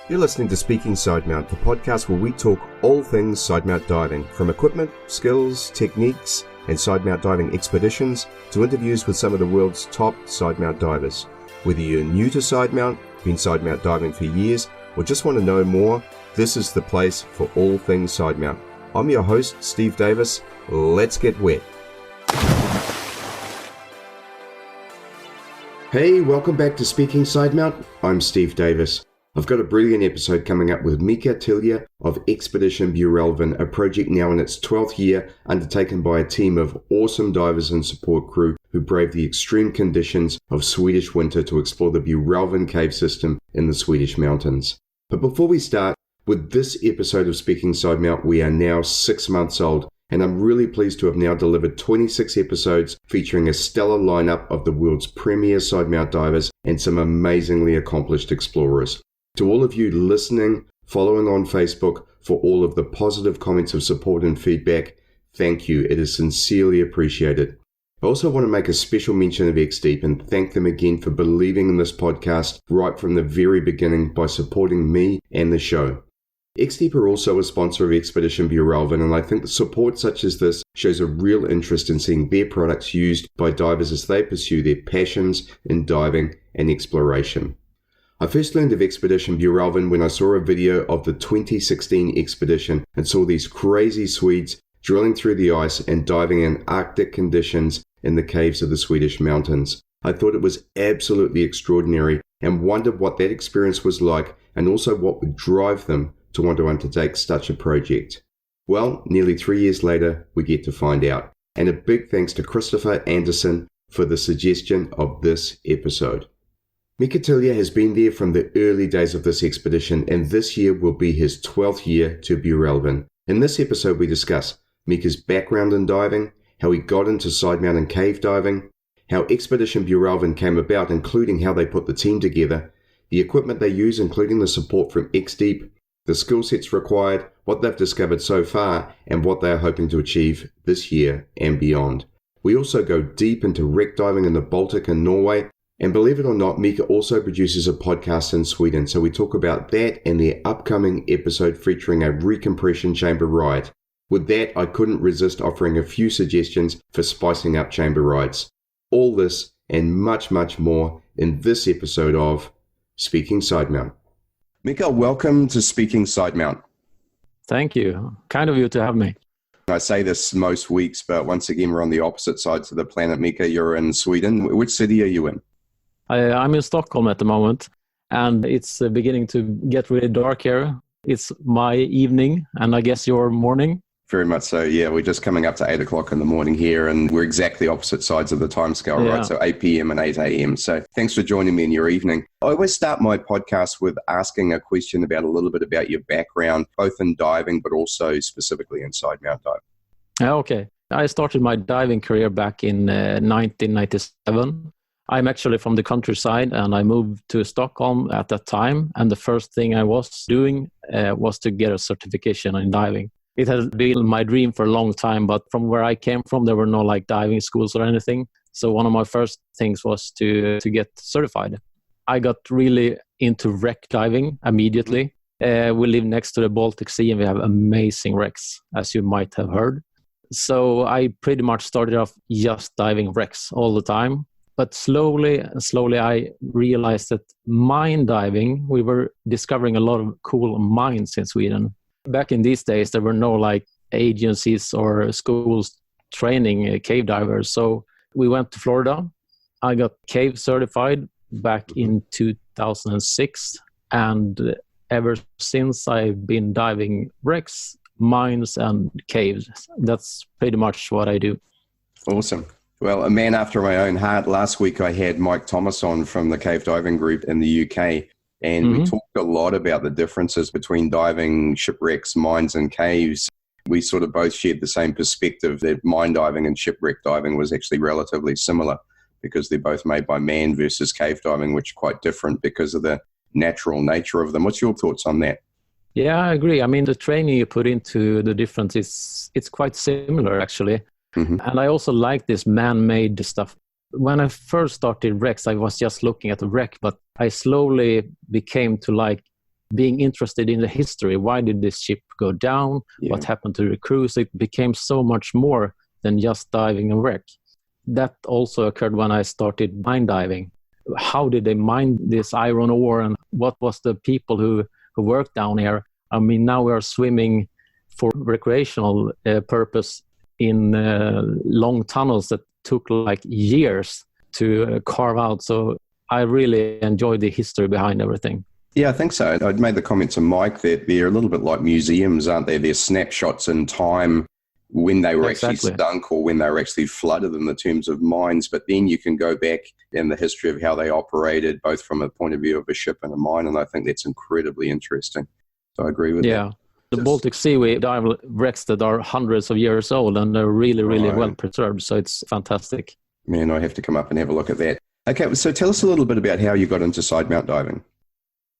You're listening to Speaking Sidemount, the podcast where we talk all things sidemount diving, from equipment, skills, techniques, and sidemount diving expeditions to interviews with some of the world's top sidemount divers. Whether you're new to sidemount, been sidemount diving for years, or just want to know more, this is the place for all things sidemount. I'm your host, Steve Davis. Let's get wet. Hey, welcome back to Speaking Sidemount. I'm Steve Davis. I've got a brilliant episode coming up with Micke and Tilja of Expedition Bjurälven, a project now in its 12th year, undertaken by a team of awesome divers and support crew who brave the extreme conditions of Swedish winter to explore the Bjurälven cave system in the Swedish mountains. But before we start, with this episode of Speaking Sidemount, we are now 6 months old, and I'm really pleased to have now delivered 26 episodes featuring a stellar lineup of the world's premier sidemount divers and some amazingly accomplished explorers. To all of you listening, following on Facebook, for all of the positive comments of support and feedback, thank you. It is sincerely appreciated. I also want to make a special mention of XDeep and thank them again for believing in this podcast right from the very beginning by supporting me and the show. XDeep are also a sponsor of Expedition Bjurälven, and I think the support such as this shows a real interest in seeing their products used by divers as they pursue their passions in diving and exploration. I first learned of Expedition Bjurälven when I saw a video of the 2016 expedition and saw these crazy Swedes drilling through the ice and diving in Arctic conditions in the caves of the Swedish mountains. I thought it was absolutely extraordinary and wondered what that experience was like and also what would drive them to want to undertake such a project. Well, nearly 3 years later, we get to find out. And a big thanks to Christopher Anderson for the suggestion of this episode. Micke and Tilja has been there from the early days of this expedition, and this year will be his 12th year to Bjurälven. In this episode, we discuss Micke's background in diving, how he got into sidemount and cave diving, how Expedition Bjurälven came about, including how they put the team together, the equipment they use, including the support from XDeep, the skill sets required, what they've discovered so far, and what they are hoping to achieve this year and beyond. We also go deep into wreck diving in the Baltic and Norway. And believe it or not, Micke also produces a podcast in Sweden, so we talk about that and their upcoming episode featuring a recompression chamber ride. With that, I couldn't resist offering a few suggestions for spicing up chamber rides. All this and much, much more in this episode of Speaking Sidemount. Micke, welcome to Speaking Sidemount. Thank you. Kind of you to have me. I say this most weeks, but once again, we're on the opposite sides of the planet. Micke, you're in Sweden. Which city are you in? I'm in Stockholm at the moment, and it's beginning to get really dark here. It's my evening, and I guess your morning. Very much so, yeah. We're just coming up to 8 o'clock in the morning here, and we're exactly opposite sides of the timescale, right? So 8 p.m. and 8 a.m. So thanks for joining me in your evening. I always start my podcast with asking a question about a little bit about your background, both in diving, but also specifically in sidemount diving. Okay. I started my diving career back in 1997. I'm actually from the countryside, and I moved to Stockholm at that time. And the first thing I was doing was to get a certification in diving. It has been my dream for a long time, but from where I came from, there were no diving schools or anything. So one of my first things was to get certified. I got really into wreck diving immediately. We live next to the Baltic Sea, and we have amazing wrecks, as you might have heard. So I pretty much started off just diving wrecks all the time. But slowly, I realized that mine diving, we were discovering a lot of cool mines in Sweden. Back in these days, there were no agencies or schools training cave divers. So we went to Florida. I got cave certified back in 2006. And ever since, I've been diving wrecks, mines, and caves. That's pretty much what I do. Awesome. Well, a man after my own heart. Last week I had Mike Thomas on from the Cave Diving Group in the UK, and we talked a lot about the differences between diving shipwrecks, mines, and caves. We sort of both shared the same perspective that mine diving and shipwreck diving was actually relatively similar because they're both made by man, versus cave diving, which are quite different because of the natural nature of them. What's your thoughts on that? Yeah, I agree. I mean, the training you put into the difference it's quite similar, actually. And I also like this man-made stuff. When I first started wrecks, I was just looking at the wreck, but I slowly became to like being interested in the history. Why did this ship go down? Yeah. What happened to the crews? It became so much more than just diving a wreck. That also occurred when I started mine diving. How did they mine this iron ore, and what was the people who worked down here? I mean, now we are swimming for recreational purpose in long tunnels that took like years to carve out. So I really enjoyed the history behind everything. Yeah, I think so. I'd made the comment to Mike that they're a little bit like museums, aren't they? They're snapshots in time when they were actually sunk or when they were actually flooded in the terms of mines. But then you can go back in the history of how they operated, both from a point of view of a ship and a mine. And I think that's incredibly interesting. So I agree with that. Yeah. The Baltic Sea, we dive wrecks that are hundreds of years old, and they're really, really well preserved. So it's fantastic. Man, I have to come up and have a look at that. Okay, so tell us a little bit about how you got into Sidemount diving.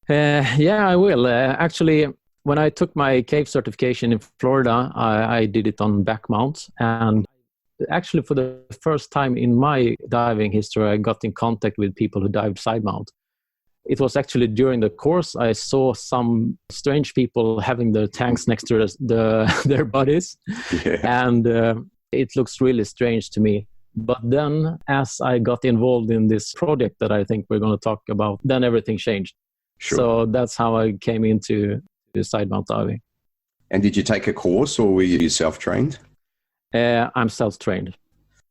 Yeah, I will. Actually, when I took my cave certification in Florida, I did it on back mounts. And actually, for the first time in my diving history, I got in contact with people who dived side mount. It was actually during the course I saw some strange people having their tanks next to their bodies. Yeah. And it looks really strange to me. But then as I got involved in this project that I think we're going to talk about, then everything changed. Sure. So that's how I came into side mount diving. And did you take a course, or were you self-trained? I'm self-trained.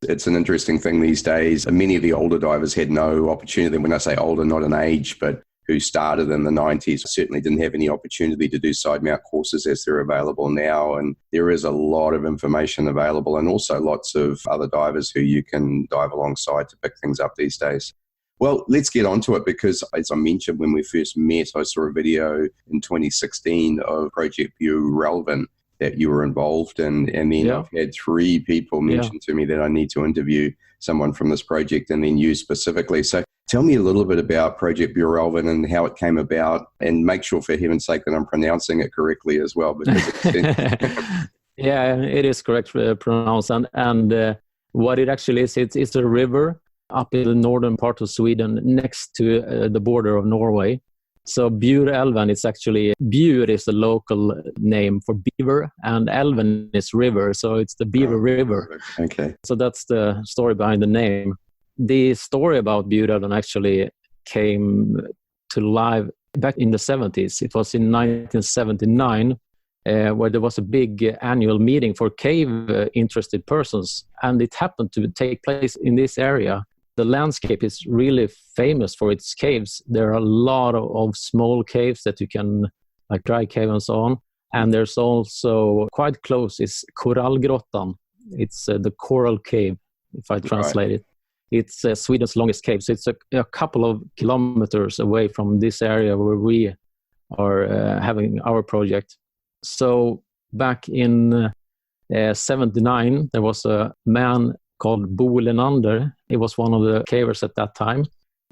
It's an interesting thing these days. Many of the older divers had no opportunity. When I say older, not in age, but who started in the 90s, certainly didn't have any opportunity to do side mount courses as they're available now. And there is a lot of information available, and also lots of other divers who you can dive alongside to pick things up these days. Well, let's get onto it, because as I mentioned, when we first met, I saw a video in 2016 of Project Bjurälven that you were involved in. And then I've had 3 people mention to me that I need to interview someone from this project, and then you specifically. So tell me a little bit about Project Bjurälven and how it came about, and make sure, for heaven's sake, that I'm pronouncing it correctly as well. Because yeah, it is correct pronounced. And what it actually is, it's a river up in the northern part of Sweden next to the border of Norway. So Bjurälven, it's actually, Bjur is the local name for beaver, and Älven is river, so it's the Beaver River. Okay. So that's the story behind the name. The story about Bjurälven actually came to life back in the 70s. It was in 1979 where there was a big annual meeting for cave-interested persons, and it happened to take place in this area. The landscape is really famous for its caves. There are a lot of small caves that you can, like dry cave and so on. And there's also quite close is Korallgrottan. It's the coral cave, if I translate it. It's Sweden's longest cave. So it's a couple of kilometers away from this area where we are having our project. So back in 79, there was a man called Bo Lenander. He was one of the cavers at that time.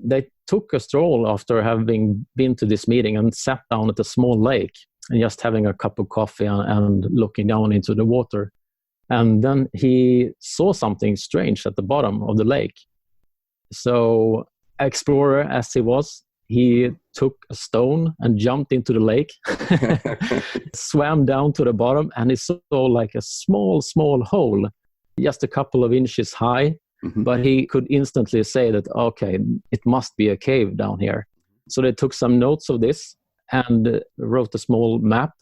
They took a stroll after having been to this meeting and sat down at a small lake and just having a cup of coffee and looking down into the water. And then he saw something strange at the bottom of the lake. So, explorer as he was, he took a stone and jumped into the lake, swam down to the bottom, and he saw like a small hole, just a couple of inches high, but he could instantly say that, okay, it must be a cave down here. So they took some notes of this and wrote a small map,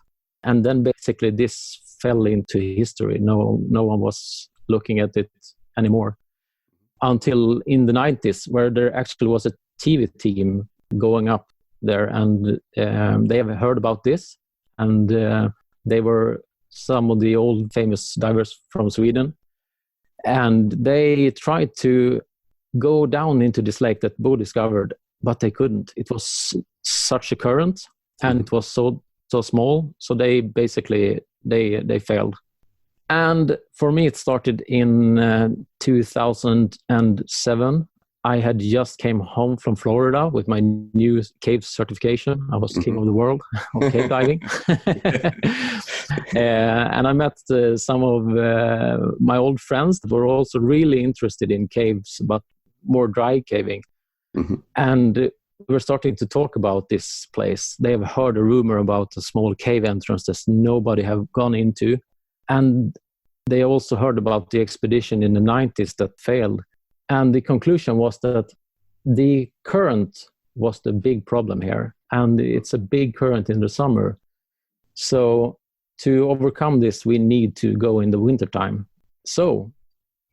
and then basically this fell into history. No one was looking at it anymore until in the 90s, where there actually was a TV team going up there, and they have heard about this, and they were some of the old famous divers from Sweden. And they tried to go down into this lake that Bo discovered, but they couldn't. It was such a current, and it was so small. So they basically, they failed. And for me, it started in 2007. I had just came home from Florida with my new cave certification. I was king of the world of cave diving. And I met some of my old friends that were also really interested in caves, but more dry caving. And we were starting to talk about this place. They have heard a rumor about a small cave entrance that nobody have gone into. And they also heard about the expedition in the 90s that failed. And the conclusion was that the current was the big problem here. And it's a big current in the summer. So to overcome this, we need to go in the wintertime. So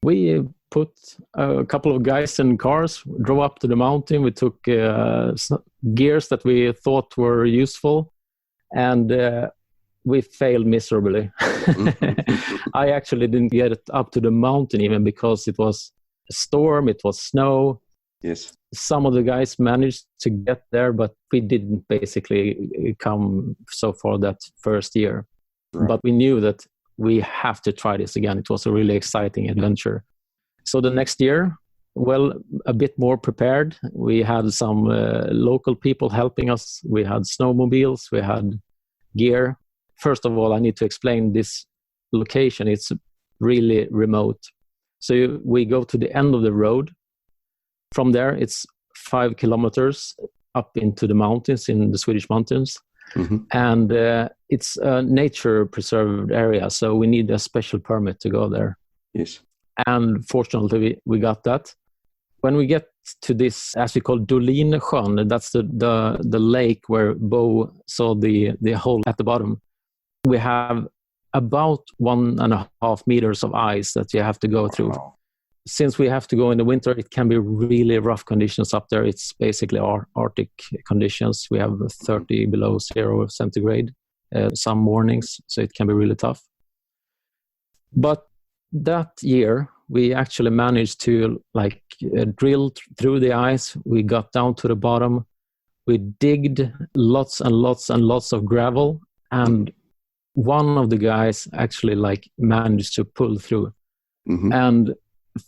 we put a couple of guys in cars, drove up to the mountain. We took gears that we thought were useful, and we failed miserably. I actually didn't get it up to the mountain even because it was a storm, it was snow. Yes. Some of the guys managed to get there, but we didn't basically come so far that first year. Right. But we knew that we have to try this again. It was a really exciting adventure. So the next year, well, a bit more prepared. We had some local people helping us. We had snowmobiles, we had gear. First of all, I need to explain this location. It's really remote. So we go to the end of the road. From there, it's 5 kilometers up into the mountains, in the Swedish mountains. Mm-hmm. And it's a nature preserved area, so we need a special permit to go there. Yes. And fortunately, we got that. When we get to this, as we call Dolinsjön, that's the lake where Bo saw the hole at the bottom. We have about 1.5 meters of ice that you have to go through. Wow. Since we have to go in the winter, it can be really rough conditions up there. It's basically Arctic conditions. We have 30 below 0 centigrade some mornings, so it can be really tough. But that year, we actually managed to drill through the ice. We got down to the bottom. We digged lots and lots and lots of gravel, and one of the guys actually managed to pull through. Mm-hmm. And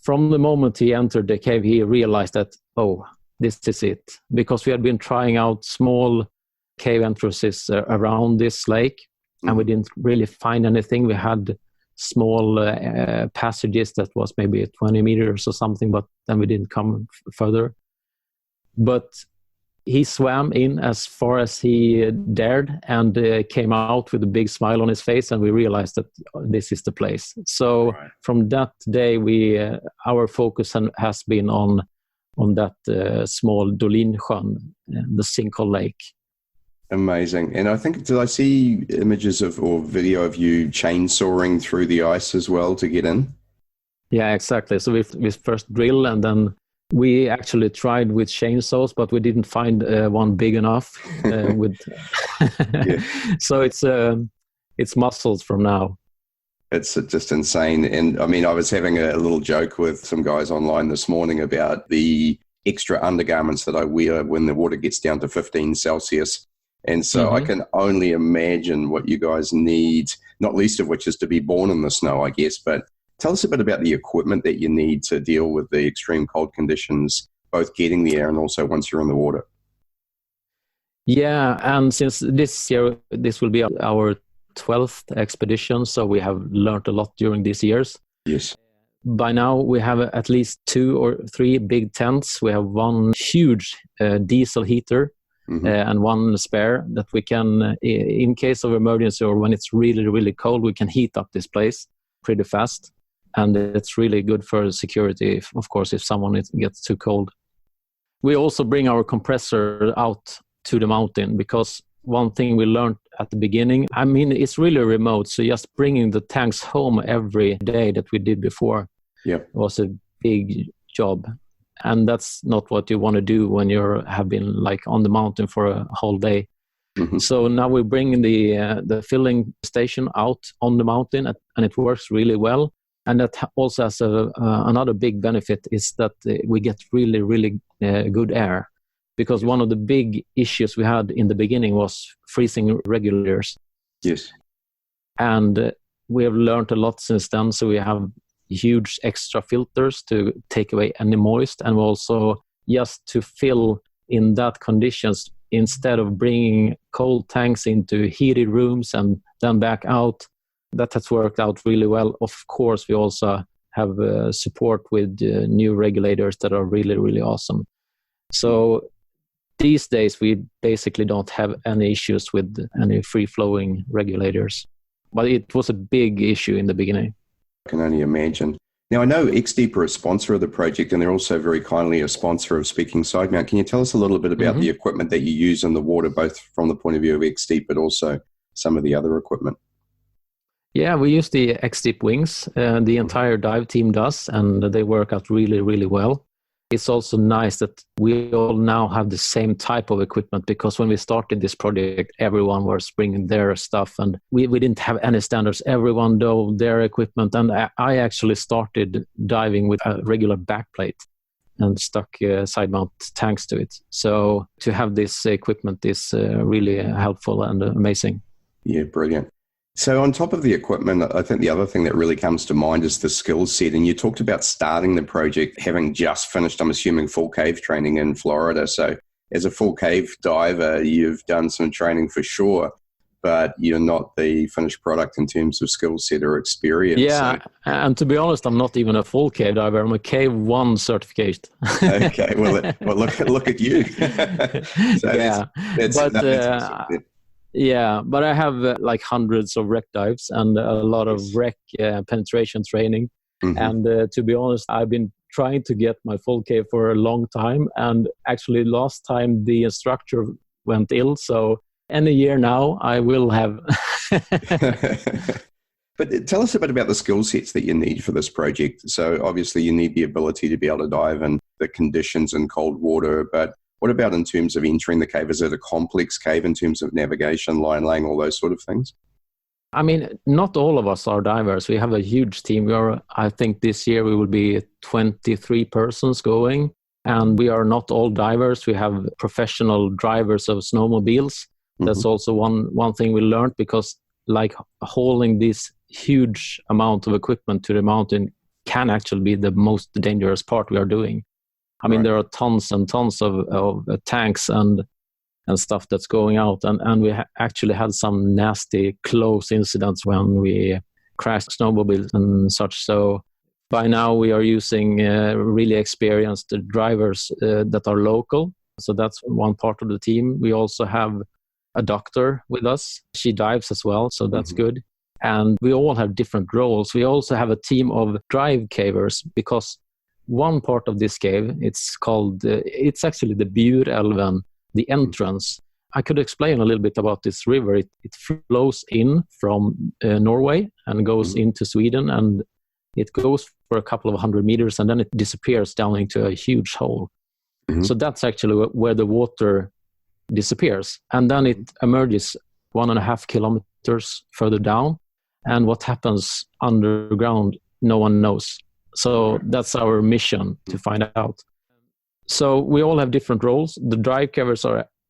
from the moment he entered the cave, he realized that, oh, this is it. Because we had been trying out small cave entrances around this lake, and we didn't really find anything. We had small passages that was maybe 20 meters or something, but then we didn't come further. But he swam in as far as he dared and came out with a big smile on his face, and we realized that this is the place. So from that day, our focus has been on that small Dolinsjön, the sinkhole lake. Amazing. And I think, did I see images or video of you chainsawing through the ice as well to get in? Yeah, exactly. So we first drill, and then we actually tried with chainsaws, but we didn't find one big enough. So it's muscles from now. It's just insane. And I mean, I was having a little joke with some guys online this morning about the extra undergarments that I wear when the water gets down to 15 Celsius. And so I can only imagine what you guys need, not least of which is to be born in the snow, I guess. But tell us a bit about the equipment that you need to deal with the extreme cold conditions, both getting there and also once you're in the water. Yeah, and since this year, this will be our 12th expedition, so we have learned a lot during these years. Yes. By now, we have at least 2 or 3 big tents. We have one huge diesel heater. And one spare that we can, in case of emergency or when it's really, really cold, we can heat up this place pretty fast. And it's really good for security, of course, if someone gets too cold. We also bring our compressor out to the mountain, because one thing we learned at the beginning, I mean, it's really remote. So just bringing the tanks home every day that we did before was a big job. And that's not what you want to do when you have been on the mountain for a whole day. Mm-hmm. So now we bring the filling station out on the mountain, and it works really well. And that also has another big benefit is that we get really, really good air. Because one of the big issues we had in the beginning was freezing regulators. Yes. And we have learned a lot since then. So we have huge extra filters to take away any moist, and also just to fill in that conditions, instead of bringing cold tanks into heated rooms and then back out. That has worked out really well. Of course, we also have support with new regulators that are really, really awesome. So these days, we basically don't have any issues with any free-flowing regulators. But it was a big issue in the beginning. I can only imagine. Now, I know XDeep are a sponsor of the project, and they're also very kindly a sponsor of Speaking Sidemount. Can you tell us a little bit about the equipment that you use in the water, both from the point of view of XDeep, but also some of the other equipment? Yeah, we use the XDeep wings. The entire dive team does, and they work out really, really well. It's also nice that we all now have the same type of equipment, because when we started this project, everyone was bringing their stuff, and we didn't have any standards. Everyone dove their equipment, and I actually started diving with a regular backplate and stuck side mount tanks to it. So to have this equipment is really helpful and amazing. Yeah, brilliant. So on top of the equipment, I think the other thing that really comes to mind is the skill set. And you talked about starting the project, having just finished, I'm assuming, full cave training in Florida. So as a full cave diver, you've done some training for sure, but you're not the finished product in terms of skill set or experience. Yeah, so. And to be honest, I'm not even a full cave diver. I'm a cave 1 certificate. Okay, well look at you. So yeah, but I have like hundreds of wreck dives and a lot of wreck penetration training. And to be honest, I've been trying to get my full cave for a long time. And actually last time the instructor went ill. So any year now I will have. But tell us a bit about the skill sets that you need for this project. So obviously you need the ability to be able to dive in the conditions in cold water, but what about in terms of entering the cave? Is it a complex cave in terms of navigation, line laying, all those sort of things? I mean, not all of us are divers. We have a huge team. I think this year we will be 23 persons going, and we are not all divers. We have professional drivers of snowmobiles. That's also one thing we learned, because like hauling this huge amount of equipment to the mountain can actually be the most dangerous part we are doing. I mean, there are tons and tons of tanks and stuff that's going out. And we actually had some nasty close incidents when we crashed snowmobiles and such. So by now we are using really experienced drivers that are local. So that's one part of the team. We also have a doctor with us. She dives as well, so that's good. And we all have different roles. We also have a team of drive cavers, because one part of this cave, it's actually the Bjurälven, the entrance. I could explain a little bit about this river. It flows in from Norway and goes into Sweden, and it goes for a couple of 100 meters and then it disappears down into a huge hole. So that's actually where the water disappears. And then it emerges 1.5 kilometers further down. And what happens underground, no one knows. So that's our mission, to find out. So we all have different roles. The drive cavers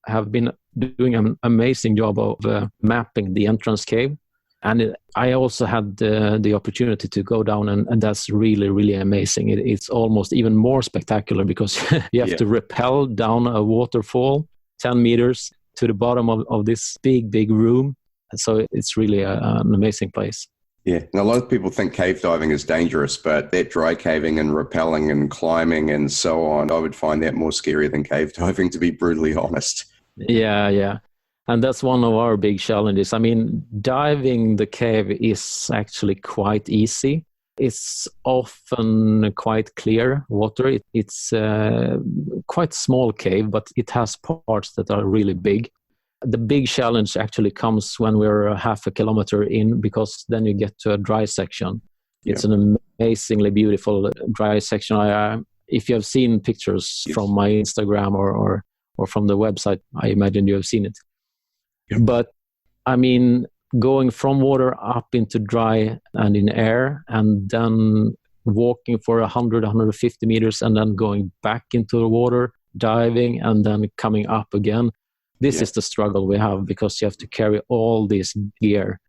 have been doing an amazing job of mapping the entrance cave. And I also had the opportunity to go down, and that's really, really amazing. It's almost even more spectacular, because you have to rappel down a waterfall 10 meters to the bottom of this big, big room. And so it's really an amazing place. Yeah, and a lot of people think cave diving is dangerous, but that dry caving and rappelling and climbing and so on, I would find that more scary than cave diving, to be brutally honest. Yeah. And that's one of our big challenges. I mean, diving the cave is actually quite easy. It's often quite clear water. It's quite small cave, but it has parts that are really big. The big challenge actually comes when we're 0.5 kilometer in, because then you get to a dry section. It's an amazingly beautiful dry section. If you have seen pictures from my Instagram or from the website, I imagine you have seen it. But I mean, going from water up into dry and in air, and then walking for 100-150 meters, and then going back into the water, diving, and then coming up again. This is the struggle we have, because you have to carry all this gear.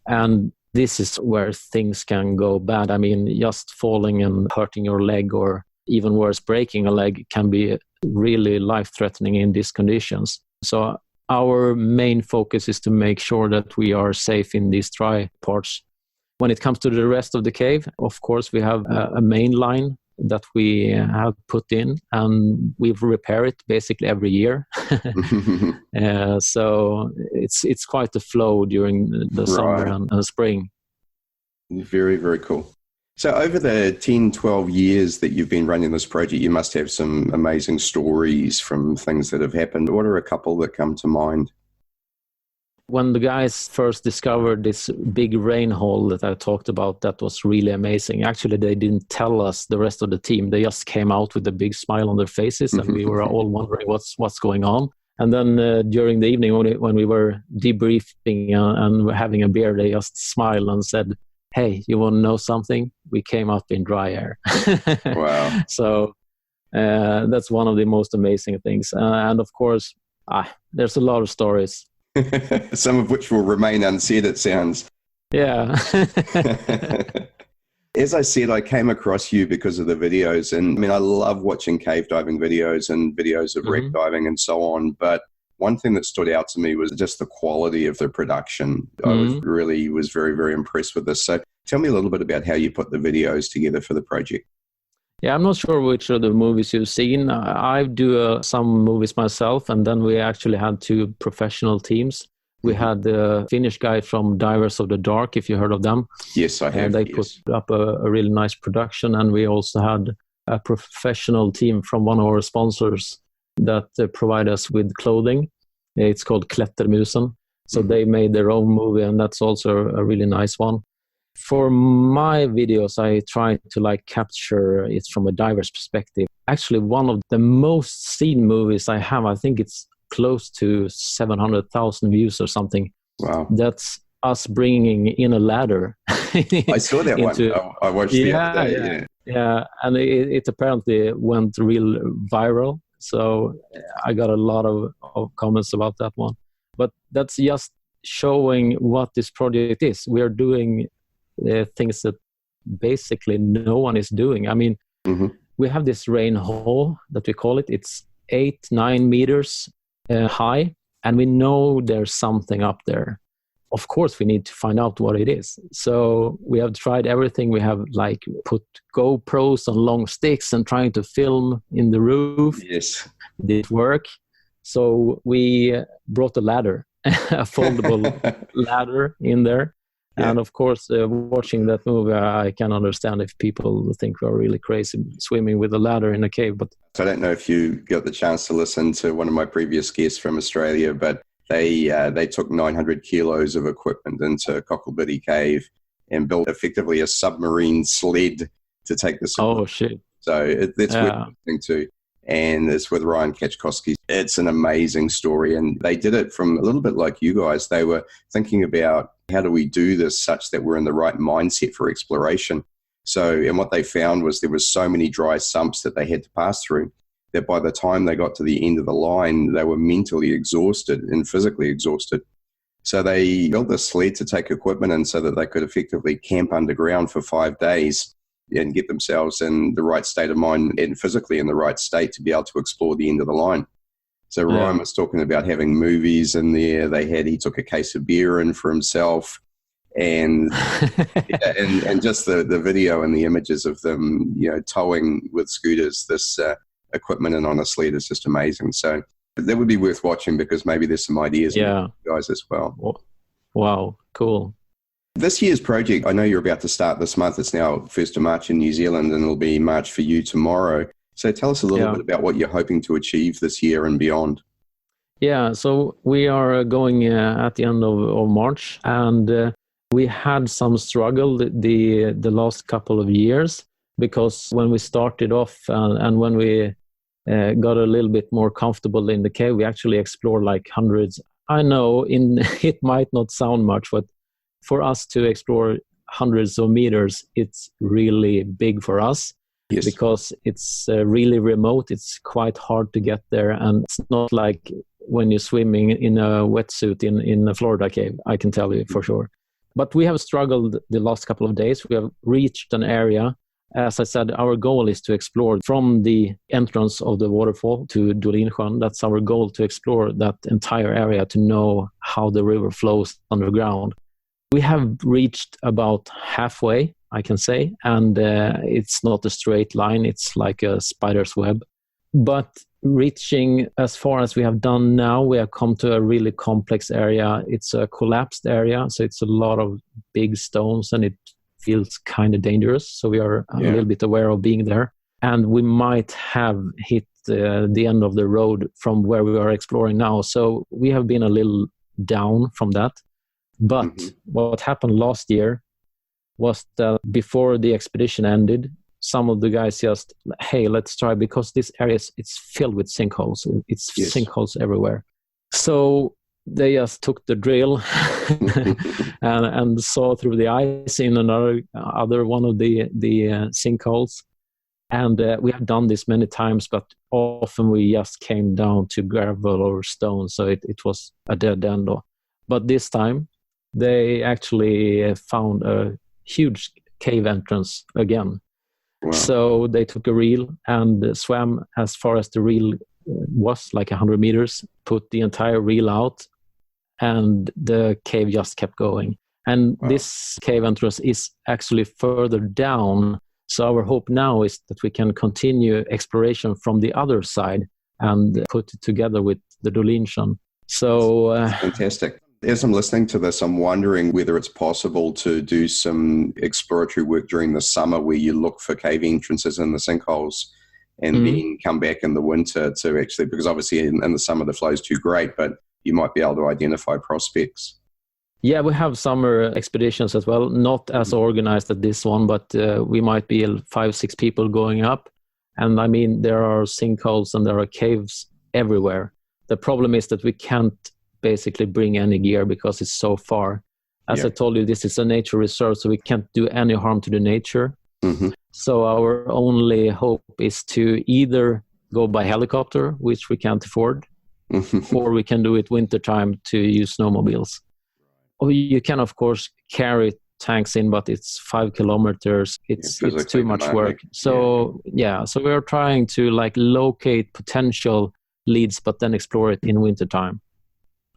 And this is where things can go bad. I mean, just falling and hurting your leg, or even worse, breaking a leg, can be really life-threatening in these conditions. So our main focus is to make sure that we are safe in these dry parts. When it comes to the rest of the cave, of course, we have a main line that we have put in, and we've repaired it basically every year. So it's quite a flow during the summer and spring. Very, very cool. So over the 10, 12 years that you've been running this project, you must have some amazing stories from things that have happened. What are a couple that come to mind? When the guys first discovered this big rain hole that I talked about, that was really amazing. Actually, they didn't tell us, the rest of the team. They just came out with a big smile on their faces, and we were all wondering what's going on. And then during the evening, when we were debriefing and having a beer, they just smiled and said, "Hey, you want to know something? We came up in dry air." Wow. So that's one of the most amazing things. And of course, there's a lot of stories. Some of which will remain unsaid, it sounds. Yeah. As I said, I came across you because of the videos. And I mean, I love watching cave diving videos and videos of wreck diving and so on. But one thing that stood out to me was just the quality of the production. I was very, very impressed with this. So tell me a little bit about how you put the videos together for the project. Yeah, I'm not sure which of the movies you've seen. I do some movies myself, and then we actually had 2 professional teams. We had the Finnish guy from Divers of the Dark, if you heard of them. Yes, I have. And they put up a really nice production, and we also had a professional team from one of our sponsors that provide us with clothing. It's called Klättermusen. So they made their own movie, and that's also a really nice one. For my videos, I try to capture it from a diver's perspective. Actually, one of the most seen movies I have, I think it's close to 700,000 views or something. Wow. That's us bringing in a ladder. I saw that one. I watched the other day. Yeah, and it apparently went real viral. So I got a lot of comments about that one. But that's just showing what this project is. We are doing things that basically no one is doing. I mean, we have this rain hole that we call it. It's 8-9 meters high, and we know there's something up there. Of course, we need to find out what it is. So we have tried everything. We have put GoPros on long sticks and trying to film in the roof. Yes. It didn't work. So we brought a ladder, a foldable ladder in there. Yeah. And of course, watching that movie, I can understand if people think we're really crazy swimming with a ladder in a cave. But I don't know if you got the chance to listen to one of my previous guests from Australia, but they took 900 kilos of equipment into Cocklebiddy Cave and built effectively a submarine sled to take this. Oh, shit. So that's worth listening to. And it's with Ryan Kachkowski. It's an amazing story. And they did it from a little bit like you guys. They were thinking about how do we do this such that we're in the right mindset for exploration. So, and what they found was there was so many dry sumps that they had to pass through that by the time they got to the end of the line, they were mentally exhausted and physically exhausted. So they built this sled to take equipment in so that they could effectively camp underground for 5 days and get themselves in the right state of mind and physically in the right state to be able to explore the end of the line. So Ryan was talking about having movies in there. He took a case of beer in for himself, and and just the video and the images of them, towing with scooters this equipment in on a sled is just amazing. So that would be worth watching because maybe there's some ideas for you guys as well. Wow, cool. This year's project, I know you're about to start this month. It's now 1st of March in New Zealand, and it'll be March for you tomorrow. So tell us a little bit about what you're hoping to achieve this year and beyond. Yeah, so we are going at the end of March, and we had some struggle the last couple of years because when we started off and when we got a little bit more comfortable in the cave, we actually explored hundreds. I know it might not sound much, but for us to explore hundreds of meters, it's really big for us. Yes. Because it's really remote. It's quite hard to get there. And it's not like when you're swimming in a wetsuit in a Florida cave, I can tell you for sure. But we have struggled the last couple of days. We have reached an area. As I said, our goal is to explore from the entrance of the waterfall to Dolinsjön. That's our goal, to explore that entire area to know how the river flows underground. We have reached about halfway, I can say. And it's not a straight line. It's like a spider's web. But reaching as far as we have done now, we have come to a really complex area. It's a collapsed area, so it's a lot of big stones, and it feels kind of dangerous. So we are a little bit aware of being there. And we might have hit the end of the road from where we are exploring now. So we have been a little down from that. But what happened last year was that before the expedition ended, some of the guys just, hey, let's try, because this area it's filled with sinkholes. It's sinkholes everywhere. So they just took the drill and saw through the ice in another one of the sinkholes. And we have done this many times, but often we just came down to gravel or stone. So it was a dead end. But this time, they actually found a huge cave entrance again. Wow. So they took a reel and swam as far as the reel was, like 100 meters, put the entire reel out, and the cave just kept going. And this cave entrance is actually further down. So our hope now is that we can continue exploration from the other side and put it together with the Dolinshan. So that's fantastic. As I'm listening to this, I'm wondering whether it's possible to do some exploratory work during the summer where you look for cave entrances in the sinkholes and then come back in the winter to actually, because obviously in the summer the flow is too great, but you might be able to identify prospects. Yeah, we have summer expeditions as well, not as organized as this one, but we might be 5-6 people going up. And I mean, there are sinkholes and there are caves everywhere. The problem is that we can't basically bring any gear because it's so far. As I told you, this is a nature reserve, so we can't do any harm to the nature. So our only hope is to either go by helicopter, which we can't afford, or we can do it wintertime to use snowmobiles. Or you can, of course, carry tanks in, but it's 5 kilometers. It's too much work. So so we are trying to locate potential leads, but then explore it in wintertime.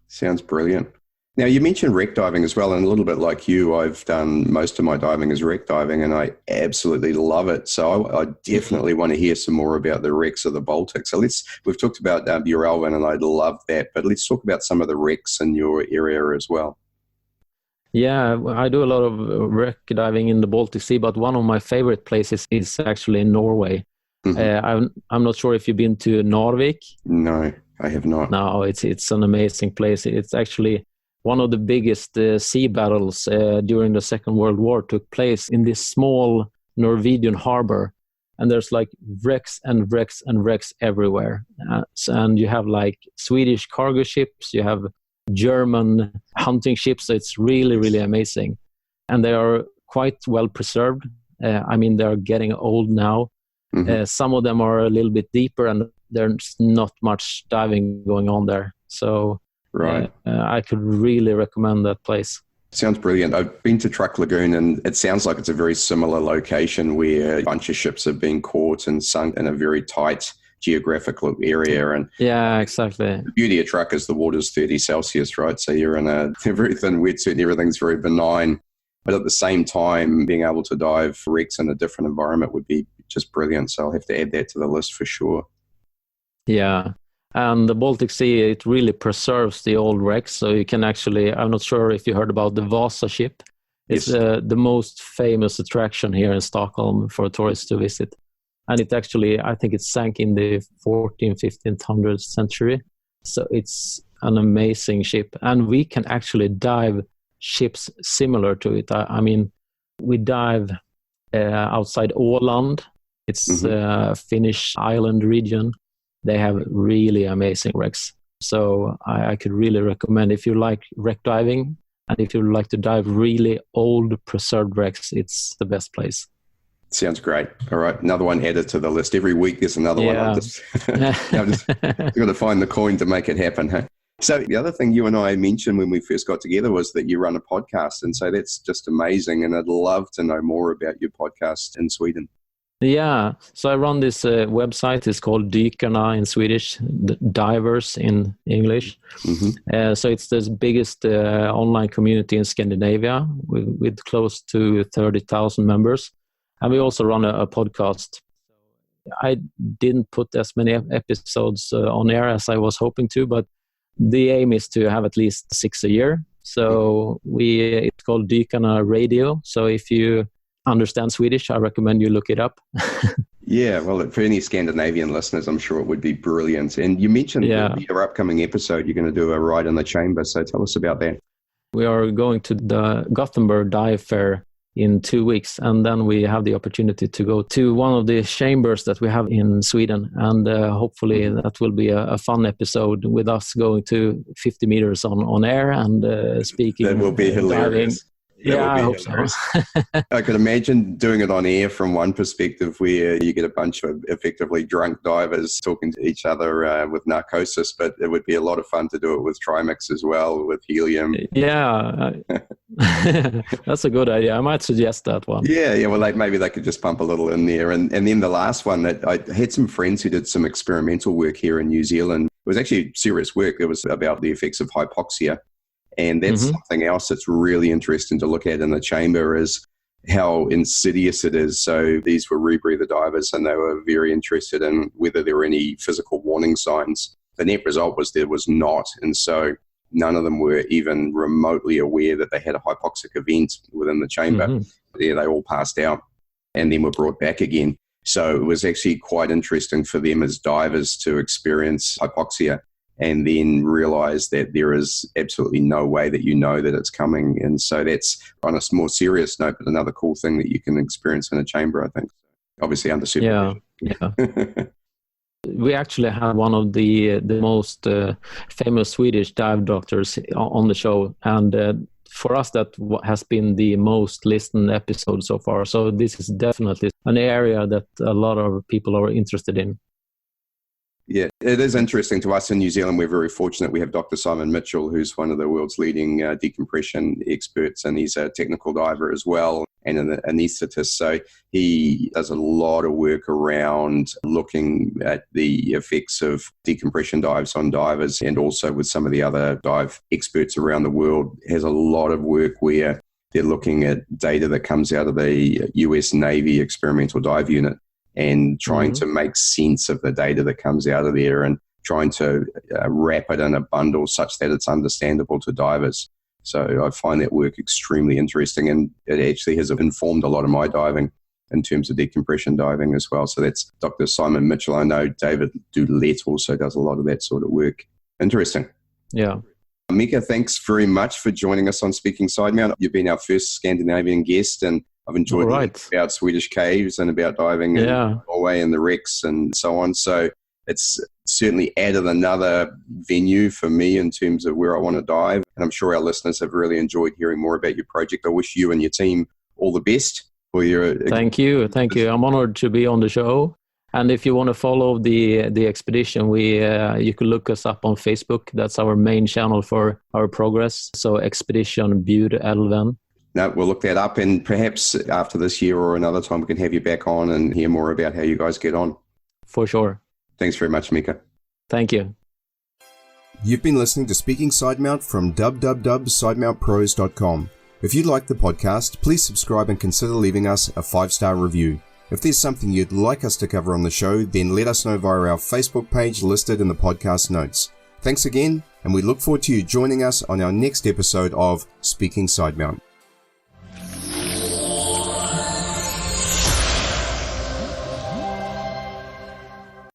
Sounds brilliant. Now, you mentioned wreck diving as well, and a little bit like you, I've done most of my diving as wreck diving, and I absolutely love it. So I definitely want to hear some more about the wrecks of the Baltic. So we've talked about Bjurälven, and I love that, but let's talk about some of the wrecks in your area as well. Yeah, I do a lot of wreck diving in the Baltic Sea, but one of my favorite places is actually in Norway. I'm not sure if you've been to Narvik. No, I have not. No, it's an amazing place. It's actually one of the biggest sea battles during the Second World War took place in this small Norwegian harbor. And there's wrecks and wrecks and wrecks everywhere. And you have Swedish cargo ships, you have German hunting ships. So it's really, really amazing. And they are quite well preserved. I mean, they're getting old now. Some of them are a little bit deeper, and there's not much diving going on there. So I could really recommend that place. Sounds brilliant. I've been to Truck Lagoon, and it sounds like it's a very similar location where a bunch of ships have been caught and sunk in a very tight geographical area. And yeah, exactly. The beauty of Truck is the water's 30 Celsius, right? So you're in a very thin wetsuit and everything's very benign. But at the same time, being able to dive wrecks in a different environment would be just brilliant. So I'll have to add that to the list for sure. Yeah. And the Baltic Sea, it really preserves the old wrecks. So you can actually, I'm not sure if you heard about the Vasa ship. It's the most famous attraction here in Stockholm for tourists to visit. And it actually, I think it sank in the 1500th century. So it's an amazing ship. And we can actually dive ships similar to it. I mean, we dive outside Åland. It's a Finnish island region. They have really amazing wrecks. So I could really recommend, if you like wreck diving and if you like to dive really old preserved wrecks, it's the best place. Sounds great. All right. Another one added to the list. Every week there's another one. I'm just got to find the coin to make it happen. Huh? So the other thing you and I mentioned when we first got together was that you run a podcast. And so that's just amazing. And I'd love to know more about your podcast in Sweden. Yeah, so I run this website. It's called Dykarna in Swedish, divers in English. So it's the biggest online community in Scandinavia with close to 30,000 members. And we also run a podcast. I didn't put as many episodes on air as I was hoping to, but the aim is to have at least 6 a year. So it's called Dykarna Radio. So if you understand Swedish, I recommend you look it up. Yeah, well, for any Scandinavian listeners, I'm sure it would be brilliant. And you mentioned your upcoming episode, you're going to do a ride in the chamber. So tell us about that. We are going to the Gothenburg Dive Fair in 2 weeks, and then we have the opportunity to go to one of the chambers that we have in Sweden, and hopefully that will be a fun episode with us going to 50 meters on air and speaking. That will be hilarious. Diving. Yeah, I hope so. I could imagine doing it on air from one perspective where you get a bunch of effectively drunk divers talking to each other with narcosis, but it would be a lot of fun to do it with Trimix as well, with helium. Yeah, that's a good idea. I might suggest that one. Yeah. Well, maybe they could just pump a little in there. And then the last one, that I had some friends who did some experimental work here in New Zealand. It was actually serious work. It was about the effects of hypoxia. And that's something else that's really interesting to look at in the chamber, is how insidious it is. So these were rebreather divers, and they were very interested in whether there were any physical warning signs. The net result was there was not. And so none of them were even remotely aware that they had a hypoxic event within the chamber. Yeah, they all passed out and then were brought back again. So it was actually quite interesting for them as divers to experience hypoxia and then realize that there is absolutely no way that you know that it's coming. And so that's on a more serious note, but another cool thing that you can experience in a chamber, I think. Obviously under supervision. Yeah. We actually had one of the most famous Swedish dive doctors on the show. And for us, that has been the most listened episode so far. So this is definitely an area that a lot of people are interested in. Yeah, it is interesting to us in New Zealand. We're very fortunate. We have Dr. Simon Mitchell, who's one of the world's leading decompression experts, and he's a technical diver as well and an anaesthetist. So he does a lot of work around looking at the effects of decompression dives on divers, and also with some of the other dive experts around the world. He has a lot of work where they're looking at data that comes out of the US Navy Experimental Dive Unit, and trying to make sense of the data that comes out of there, and trying to wrap it in a bundle such that it's understandable to divers. So I find that work extremely interesting, and it actually has informed a lot of my diving in terms of decompression diving as well. So that's Dr. Simon Mitchell. I know David Dulett also does a lot of that sort of work. Interesting. Yeah. Micke, thanks very much for joining us on Speaking Sidemount. You've been our first Scandinavian guest, and I've enjoyed learning about Swedish caves and about diving in Norway and the wrecks and so on. So it's certainly added another venue for me in terms of where I want to dive. And I'm sure our listeners have really enjoyed hearing more about your project. I wish you and your team all the best for your... Thank you. I'm honored to be on the show. And if you want to follow the expedition, you can look us up on Facebook. That's our main channel for our progress. So Expedition Bjurälven. No, we'll look that up, and perhaps after this year or another time we can have you back on and hear more about how you guys get on. For sure. Thanks very much, Micke. Thank you. You've been listening to Speaking Sidemount from www.sidemountpros.com. If you like the podcast, please subscribe and consider leaving us a 5-star review. If there's something you'd like us to cover on the show, then let us know via our Facebook page listed in the podcast notes. Thanks again, and we look forward to you joining us on our next episode of Speaking Sidemount.